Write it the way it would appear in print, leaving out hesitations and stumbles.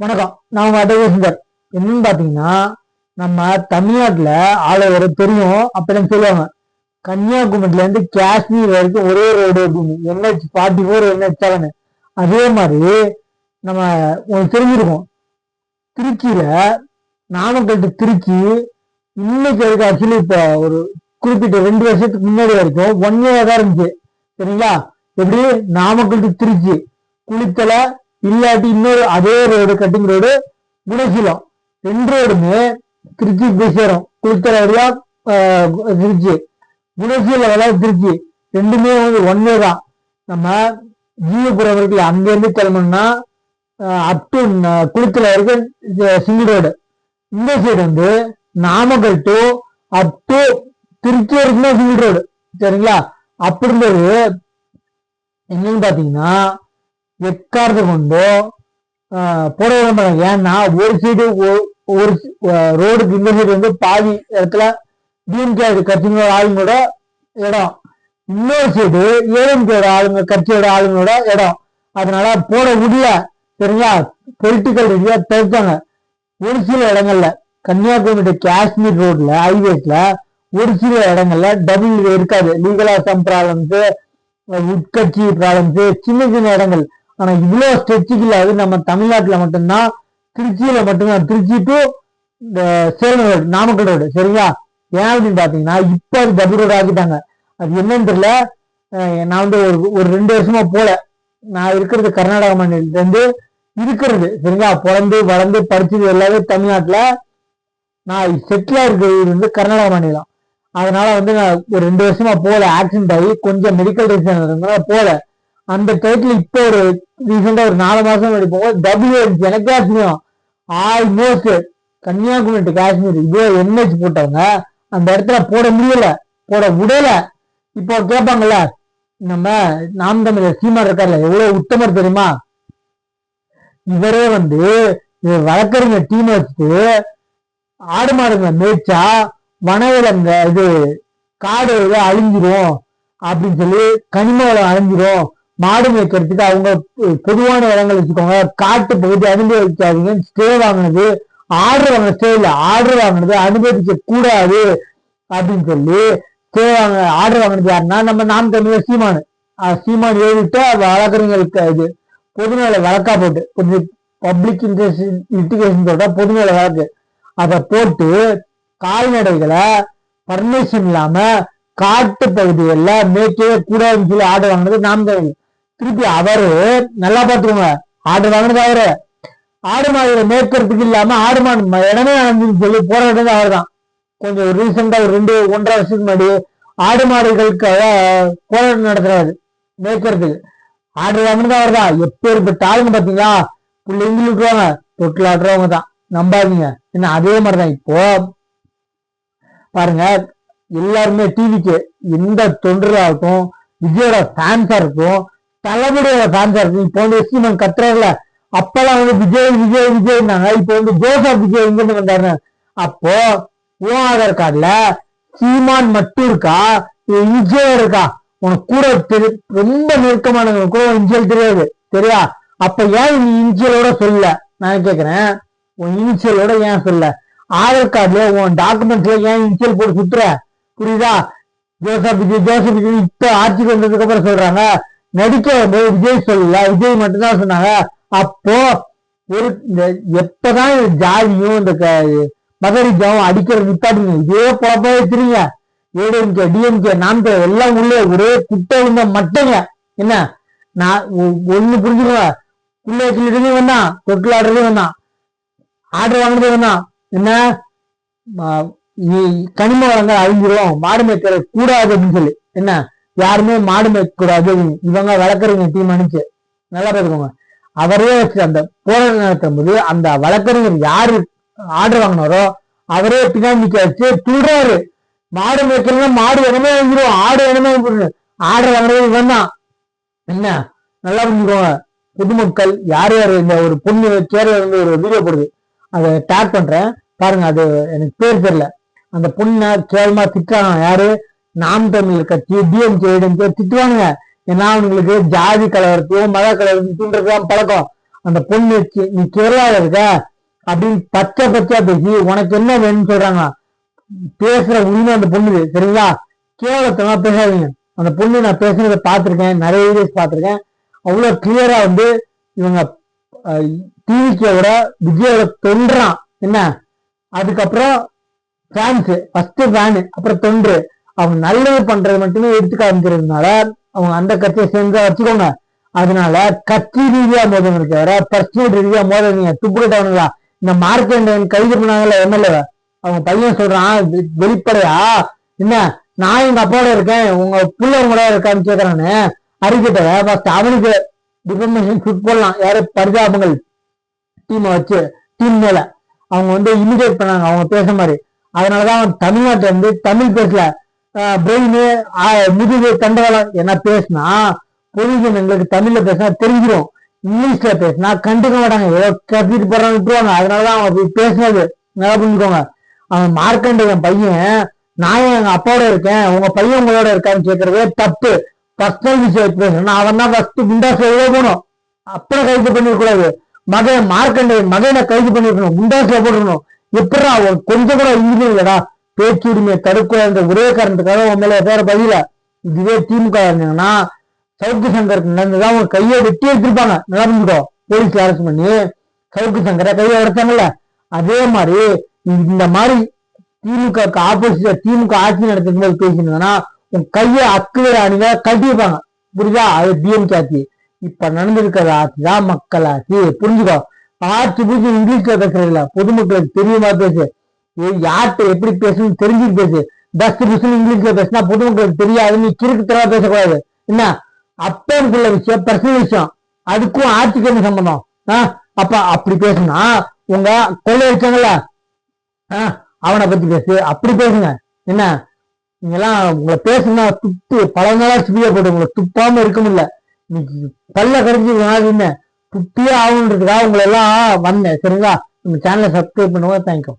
வணக்கம். நான் உங்க அட்வொகேட். என்னன்னு பாத்தீங்கன்னா, நம்ம தமிழ்நாட்டுல ஆளவரை தெரியும் அப்படின்னு சொல்லுவாங்க. கன்னியாகுமரியில இருந்து காஷ்மீர் வரைக்கும் ஒரே ரோடு அப்படின்னு NH-44 NH-7. அதே மாதிரி நம்ம உங்களுக்கு தெரிஞ்சிருக்கும், திருச்சியில நாமக்கல் to திருச்சி இன்னைக்கு வரைக்கும் ஆக்சுவலி இப்ப ஒரு குறிப்பிட்ட 2 வருஷத்துக்கு முன்னாடி வரைக்கும் 1 year தான் இருந்துச்சு. சரிங்களா? எப்படி நாமக்கல் to திருச்சி குளித்தலை இல்லாட்டி இன்னொரு அதே ரோடு கட்டிங் ரோடு குணசீலம் 2 ரோடுமே திருச்சிக்கு போய் சேரும். குளித்தலை வழியா திருச்சி, குணசீலம் வழியா திருச்சி, ரெண்டுமே வந்து 1 way தான். நம்ம ஜீவபுரம் இருக்குல்ல, அங்க இருந்து கிளம்பணும்னா அப் டு குளித்தலை வரைக்கும் சிங்கிள் ரோடு. இந்த சைடு வந்து Namakkal to up to Trichy வரைக்கும் தான் சிங்கிள் ரோடு. சரிங்களா? அப்படி இருந்தது என்னன்னு பாத்தீங்கன்னா, எக்காரத்தை கொண்டோ போட விரும்புறாங்க. ஏன்னா ஒரு சைடு ஒரு ரோடுக்கு இந்த சைடு வந்து பாதி இடத்துல டிஎம்கே கட்சிங்களோட ஆளுங்களோட இடம், இன்னொரு சைடு ஏஎம்கே ஆளுங்க கட்சியோட ஆளுங்களோட இடம். அதனால போட முடியல. சரிங்களா? பொலிட்டிக்கல் ரீதியா தடுத்தாங்க. ஒரு சில இடங்கள்ல கன்னியாகுமரி காஷ்மீர் ரோட்ல ஹைவேஸ்ல ஒரு சில இடங்கள்ல டபுள் இருக்காது. லீகலா சம் ப்ராப்ளம்ஸ், உட்கட்சி ப்ராப்ளம்ஸ், சின்ன சின்ன இடங்கள். ஆனா இவ்வளவு ஸ்ட்ரெச்சுக்கு இல்லாது நம்ம தமிழ்நாட்டுல மட்டும்தான், திருச்சியில மட்டும்தான். Trichy to Salem road, Namakkal road. சரிங்களா? ஏன் அப்படின்னு பாத்தீங்கன்னா, இப்ப அது டபுள் ரோடு ஆக்கிட்டாங்க. அது என்னன்னு தெரியல. நான் வந்து ஒரு 2 வருஷமா போல. நான் இருக்கிறது கர்நாடக மாநிலத்துல இருந்து இருக்கிறது. சரிங்களா? பிறந்து வளர்ந்து படிச்சது எல்லாமே தமிழ்நாட்டுல. நான் செட்டிலா இருக்கிறது வந்து கர்நாடக மாநிலம். அதனால வந்து நான் ஒரு 2 வருஷமா போல. ஆக்சிடென்ட் ஆகி கொஞ்சம் மெடிக்கல் ரீசன் இருந்ததுனால போல. அந்த டைட்டில் இப்போ ஒரு ரீசெண்டா ஒரு 4 மாசம் முன்னாடி போகும்போது டபுள் எனக்கே ஆச்சரியம். ஆல்மோஸ்ட் கன்னியாகுமரி டு காஷ்மீர் இதே NH போட்டவங்க அந்த இடத்துல போட முடியல, போட விடல. இப்போ கேட்பாங்கல்ல, நம்ம நாம் தமிழர் சீமான் இருக்கார்ல, எவ்வளவு உத்தமர் தெரியுமா? இவரே வந்து வழக்கறிஞர் டீம் வச்சுட்டு ஆடு மாடுங்க மேய்ச்சா வனவிலங்க இது காடு அழிஞ்சிரும் அப்படின்னு சொல்லி, கனிம வளம் அழிஞ்சிரும், மாடு மேய்க்கிறதுக்கு அவங்க பொதுவான இடங்கள் வச்சுக்கோங்க, காட்டு பகுதி அனுபவிக்காதீங்க ஸ்டே வாங்கினது, ஆர்டர் வாங்கின ஸ்டே இல்ல, ஆர்டர் வாங்கினது அனுமதிக்க கூடாது அப்படின்னு சொல்லி ஸ்டே ஆர்டர் வாங்கினது யாருன்னா நம்ம நாம் தமிழர் சீமானு. சீமான் எழுதிட்டு வழக்கறிஞர்களுக்கு இது பொதுநல வழக்கா போட்டு, கொஞ்சம் பப்ளிக் இன்ட்ரெஸ்ட் லிட்டிகேஷன் சொல்ற பொதுநல வழக்கு, அதை போட்டு கால்நடைகளை பர்மிஷன் இல்லாம காட்டு பகுதிகளில் மேய்க்கவே கூடாதுன்னு சொல்லி ஆர்டர் வாங்கினது நாம் தமிழ். திருப்பி அவரு நல்லா பாத்துக்கோங்க, ஆர்டர் வாங்கினது அவரு. ஆடு மாடுகளை மேய்க்கிறதுக்கு இல்லாம ஆடு மாடு இடமே அணைஞ்சுன்னு சொல்லி போராடுறது அவர் தான். கொஞ்சம் ரீசெண்டா ஒரு 1.5 வருஷத்துக்கு முன்னாடி ஆடு மாடுகளுக்கு போராட்டம் நடத்துறாரு மேய்க்கிறதுக்கு. ஆர்டர் வாங்கினது அவர் தான். எப்பேற்பட்ட ஆளுங்க பாத்தீங்களா? பிள்ளைங்க விட்டுருவாங்க, தொட்டில் ஆடுறவங்க தான், நம்பாதீங்க. என்ன அதே மாதிரிதான் இப்போ பாருங்க, எல்லாருமே டிவிக்கு எந்த தொண்டரா இருக்கும், விஜயோட ஃபேன்ஸா இருக்கும், தளபதியோட ஃபேன்ஸா இருக்கும். இப்போ வந்து சீமான் கத்துறாருல, அப்பெல்லாம் வந்து விஜய் விஜய் விஜய்னாங்க. இப்போ வந்து ஜோசப் விஜய் எங்க இருந்து வந்தாரு? அப்போ உன் ஆதார் கார்டுல சீமான் மட்டும் இருக்கா, இன்ஜியல் இருக்கா? உனக்கு கூட ரொம்ப நெருக்கமானவங்க கூட இன்ஜியல் தெரியாது, சரியா? அப்ப ஏன் நீ இன்ஜியலோட சொல்ல? நான் கேக்குறேன், உன் இன்ஜியலோட ஏன் சொல்ல? ஆதார் கார்டுல உன் டாக்குமெண்ட்ஸ்ல ஏன் இன்ஜியல் போட்டு சுத்துற? புரியுதா? ஜோசப் விஜய் இப்ப ஆட்சிக்கு வந்ததுக்கு அப்புறம் சொல்றாங்க, நடிக்க வந்து விஜய் சொல்லல, விஜய் மட்டும்தான் சொன்னாங்க. அப்போ ஒரு எப்பதான் ஜாதியும் இந்த மகரிஜாவும் அடிக்கிறது நிப்பாட்டுங்க. இதே பொழப்பா வச்சிருங்க. ஏடிஎம்கே டிஎம்கே நாம் எல்லாம் உள்ளே ஒரே குட்டை விழுந்த மட்டங்க. என்ன நான் ஒண்ணு புரிஞ்சுக்குவேன், உள்ளே கிளிட்டு வந்தான், தொட்டில் ஆடுறதே வந்தான், ஆர்டர் வாங்குறதே வந்தான். என்ன கனிம வளங்கள் அழிஞ்சிரும், மாடு மேய்க்கிற கூடாது அப்படின்னு சொல்லி, என்ன யாருமே மாடு மேய்க்க கூடாது. இவங்க வழக்கறிஞர் டீம் அனுப்பிச்சு நல்லா பார்த்துக்கோங்க. அவரே வச்சு அந்த போராட்டம் நடத்தும் போது அந்த வழக்கறிஞர் யாரு ஆர்டர் வாங்கினாரோ அவரே பின்னாடி நிக்க வச்சு துள்றாரு. மாடு மேய்க்கிறதுனா மாடு இடமே வாங்கிடும், ஆடு இடமே வாங்கிடும். ஆர்டர் வாங்குறது இவன் தான். என்ன நல்லா புரிஞ்சுக்கோங்க. பொதுமக்கள் யார் யாரு, இந்த ஒரு பொண்ணு கேரளா வந்து ஒரு வீடியோ போடுது, அதை டேக் பண்றேன் பாருங்க. அது எனக்கு பேர் தெரியல. அந்த பொண்ணை கேவலமா திட்டுறாங்க. யாரு? நாம் தமிழர் கட்சி டிஎம்கே திட்டுவானுங்க. ஏன்னா அவங்களுக்கு ஜாதி கலவரத்தையும் மத கலவரத்தையும் தூண்டுறதுதான் பழக்கம். அந்த பொண்ணு நீ கேரளால இருக்க அப்படின்னு பச்சை பேசி உனக்கு என்ன வேணும்னு சொல்றாங்க. பேசுற உண்மை அந்த பொண்ணு, சரிங்களா? கேவலத்தமா பேசாதீங்க. அந்த பொண்ணு நான் பேசுறத பார்த்திருக்கேன், நிறைய வீடியோஸ் பார்த்திருக்கேன். அவ்வளவு கிளியரா வந்து இவங்க டிவிக்கோட விஜயோட தொன்றான் என்ன, அதுக்கப்புறம் ஃபேன்ஸ், ஃபர்ஸ்ட் ஃபேனு, அப்புறம் தொன்று. அவங்க நல்லது பண்றது மட்டுமே எடுத்து காமிக்கிறதுனால அவங்க அந்த கட்சியை சேர்ந்து வச்சுக்கோங்க. அதனால கட்சி ரீதியா மோதுங்க தவிர பர்சனல் ரீதியா மோதீங்க. துப்புக்கிட்டவனுங்களா இந்த மார்க்கெண்ட் கைது பண்ணாங்கல்ல எம்எல்ஏ, அவங்க பையன் சொல்றான் வெளிப்படையா, என்ன நான் எங்க அப்பாவோட இருக்கேன் உங்க புள்ள கூட இருக்கான்னு கேக்குறான்னு அறிக்கிட்ட அவனுக்கு டிஃபர்மேஷன் ஷூட் போடலாம். யாரு பரிதாபங்கள் டீமை வச்சு டீம் மேல அவங்க வந்து இமிடேட் பண்ணாங்க அவங்க பேச மாதிரி. அதனாலதான் அவன் தமிழ்நாட்டுல இருந்து தமிழ் பேசல, பிரெயின் முதுகு தண்டவாளம் என்ன பேசினா பொதுஜன் எங்களுக்கு தமிழ்ல பேசினா தெரிஞ்சிடும், இங்கிலீஷ்ல பேசினா கண்டுக்க மாட்டாங்க, ஏதோ கத்திட்டு போறான்னு விட்டுருவாங்க. அதனாலதான் அவன் பேசினது நல்லா புரிஞ்சுக்கோங்க. அவன் மார்க்கண்டேயன் பையன் நான் எங்க அப்பாவோட இருக்கேன் உங்க பையன் உங்களோட இருக்கான்னு கேட்கறதே தப்பு. பர்சனல் விஷயம் பேசணும். அவன் தான் ஃபர்ஸ்ட் குண்டாஸ் போகணும், அப்புறம் கைது பண்ணிருக்கூடாது. மகன் மார்க்கண்டேயன் மகனை கைது பண்ணிருக்கணும், குண்டாஸ்ல போட்டுருக்கணும். எப்படி அவன் கொஞ்சம் கூட இன்ஜினியர் இல்லடா, பேச்சுரிமையை தடுக்க ஒரே காரணத்துக்காக உன் மேல பேர பதில. இதுவே திமுக இருந்தாங்கன்னா சவுக்கு சங்கருக்கு நடந்துதான் அவங்க கையை வெட்டி எடுத்திருப்பாங்க. நல்லா புரிஞ்சுக்கோ, போலீஸ்ல அரெஸ்ட் பண்ணி சவுக்கு சங்கரை கையை உடைச்சாங்கல்ல, அதே மாதிரி இந்த மாதிரி திமுக ஆப்போசிட்டா திமுக ஆட்சி நடத்தும் போது பேசினா உன் கையை அக்குவே அணிங்க கட்டியிருப்பாங்க. புரியுதா? அது டிஎம்கே ஆட்சி. இப்ப நடந்திருக்கிற ஆட்சி தான் மக்கள் ஆட்சி, புரிஞ்சுக்கோ. ஆட்சி புரிஞ்சு இங்கிலீஷ்ல பேசுறது இல்ல, பொதுமக்களுக்கு தெரியுமா பேசு, யார்கிட்ட எப்படி பேசணும்னு தெரிஞ்சுட்டு பேசு. டஸ்ட் புஷன் இங்கிலீஷ்ல பேசினா பொதுமக்களுக்கு தெரியாது, நீ கிறுக்கு தரவா பேசக்கூடாது. என்ன அப்பனுக்குள்ள விஷயம் பர்சனல் விஷயம், அதுக்கும் ஆட்சிக்கு என்ன சம்பந்தம்? அப்ப அப்படி பேசுனா உங்க கொள்ளை வச்சாங்கல்ல அவனை பத்தி பேசு, அப்படி பேசுங்க. என்ன நீங்கெல்லாம் உங்களை பேசுனா துப்பு பல நாளா சிபியா போட்டு உங்களை துப்பாம இருக்க முடியல. இன்னைக்கு பல்ல கரைஞ்சி துப்பியே ஆகணுன்றதுக்காக உங்களை எல்லாம் வந்தேன். சரிங்களா? நம்ம சேனலை சப்ஸ்கிரைப் பண்ணுவோம். தேங்க்யூ.